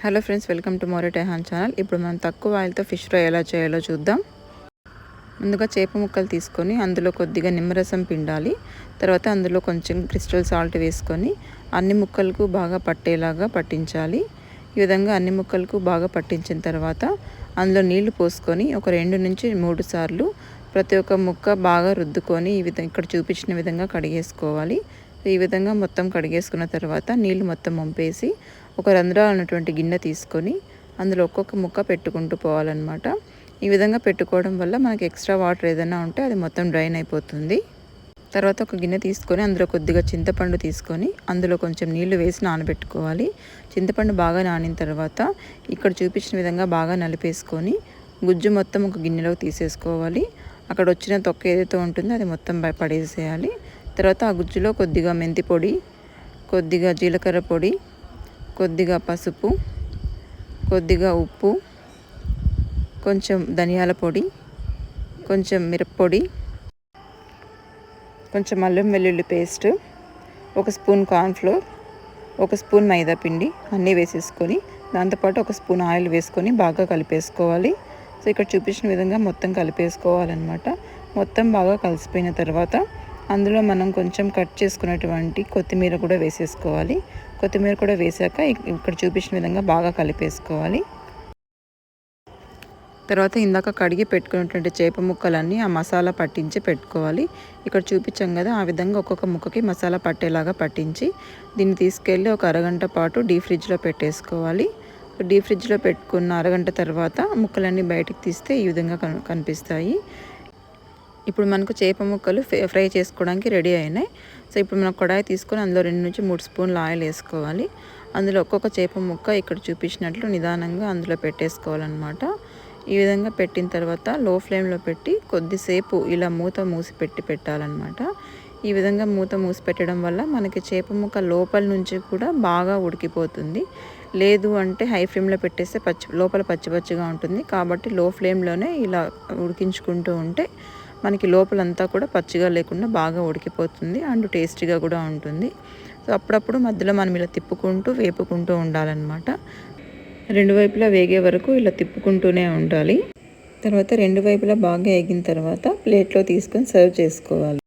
Hello friends, welcome to మోరే టెహాన్ channel. ఇప్పుడు మనం తక్కువ ఆయిల్తో ఫిష్ ఫ్రై ఎలా చేయాలో చూద్దాం. ముందుగా చేప ముక్కలు తీసుకొని అందులో కొద్దిగా నిమ్మరసం పిండాలి. తర్వాత అందులో కొంచెం క్రిస్టల్ సాల్ట్ వేసుకొని అన్ని ముక్కలకు బాగా పట్టేలాగా పట్టించాలి. ఈ విధంగా అన్ని ముక్కలకు బాగా పట్టించిన తర్వాత అందులో నీళ్లు పోసుకొని ఒక 2 నుంచి 3 సార్లు ప్రతి ఒక్క ముక్క బాగా రుద్దుకొని ఈ విధంగా ఇక్కడ చూపించిన విధంగా కడిగేసుకోవాలి. ఈ విధంగా మొత్తం కడిగేసుకున్న తర్వాత నీళ్లు మొత్తం వంపేసి ఒక రంధ్రాలు ఉన్నటువంటి గిన్నె తీసుకొని అందులో ఒక్కొక్క ముక్క పెట్టుకుంటూ పోవాలన్నమాట. ఈ విధంగా పెట్టుకోవడం వల్ల మనకి ఎక్స్ట్రా వాటర్ ఏదైనా ఉంటే అది మొత్తం డ్రైన్ అయిపోతుంది. తర్వాత ఒక గిన్నె తీసుకొని అందులో కొద్దిగా చింతపండు తీసుకొని అందులో కొంచెం నీళ్లు వేసి నానబెట్టుకోవాలి. చింతపండు బాగా నానిన తర్వాత ఇక్కడ చూపించిన విధంగా బాగా నలిపేసుకొని గుజ్జు మొత్తం ఒక గిన్నెలోకి తీసేసుకోవాలి. అక్కడ వచ్చిన తొక్క ఏదైతే ఉంటుందో అది మొత్తం పడేసేయాలి. తర్వాత ఆ గుజ్జులో కొద్దిగా మెంతి పొడి, కొద్దిగా జీలకర్ర పొడి, కొద్దిగా పసుపు, కొద్దిగా ఉప్పు, కొంచెం ధనియాల పొడి, కొంచెం మిరప్పొడి, కొంచెం అల్లం వెల్లుల్లి పేస్ట్, 1 స్పూన్ కార్న్ఫ్లోర్, 1 స్పూన్ మైదా పిండి అన్నీ వేసేసుకొని దాంతోపాటు 1 స్పూన్ ఆయిల్ వేసుకొని బాగా కలిపేసుకోవాలి. సో ఇక్కడ చూపించిన విధంగా మొత్తం కలిపేసుకోవాలన్నమాట. మొత్తం బాగా కలిసిపోయిన తర్వాత అందులో మనం కొంచెం కట్ చేసుకున్నటువంటి కొత్తిమీర కూడా వేసేసుకోవాలి. కొత్తిమీర కూడా వేసాక ఇక్కడ చూపించిన విధంగా బాగా కలిపేసుకోవాలి. తర్వాత ఇందాక కడిగి పెట్టుకున్నటువంటి చేప ముక్కలన్నీ ఆ మసాలా పట్టించి పెట్టుకోవాలి. ఇక్కడ చూపించాం కదా, ఆ విధంగా ఒక్కొక్క ముక్కకి మసాలా పట్టేలాగా పట్టించి దీన్ని తీసుకెళ్ళి ఒక అరగంట పాటు డీప్ ఫ్రిడ్జ్లో పెట్టేసుకోవాలి. డీప్ ఫ్రిడ్జ్లో పెట్టుకున్న అరగంట తర్వాత ముక్కలన్నీ బయటికి తీస్తే ఈ విధంగా కనిపిస్తాయి. ఇప్పుడు మనకు చేప ముక్కలు ఫ్రై చేసుకోవడానికి రెడీ అయినాయి. సో ఇప్పుడు మనం కడాయి తీసుకొని అందులో 2 నుంచి 3 స్పూన్ల ఆయిల్ వేసుకోవాలి. అందులో ఒక్కొక్క చేప ముక్క ఇక్కడ చూపించినట్లు నిదానంగా అందులో పెట్టేసుకోవాలన్నమాట. ఈ విధంగా పెట్టిన తర్వాత లో ఫ్లేమ్లో పెట్టి కొద్దిసేపు ఇలా మూత మూసి పెట్టాలన్నమాట. ఈ విధంగా మూత మూసి పెట్టడం వల్ల మనకి చేప ముక్క లోపల నుంచి కూడా బాగా ఉడికిపోతుంది. లేదు అంటే హై ఫ్లేమ్లో పెట్టేస్తే లోపల పచ్చిగా ఉంటుంది. కాబట్టి లో ఫ్లేమ్లోనే ఇలా ఉడికించుకుంటూ ఉంటే మనకి లోపలంతా కూడా పచ్చిగా లేకుండా బాగా ఉడికిపోతుంది అండ్ టేస్టీగా కూడా ఉంటుంది. సో అప్పుడప్పుడు మధ్యలో మనం ఇలా తిప్పుకుంటూ వేపుకుంటూ ఉండాలన్నమాట. 2 వైపులా వేగే వరకు ఇలా తిప్పుకుంటూనే ఉండాలి. తర్వాత 2 వైపులా బాగా వేగిన తర్వాత ప్లేట్లో తీసుకొని సర్వ్ చేసుకోవాలి.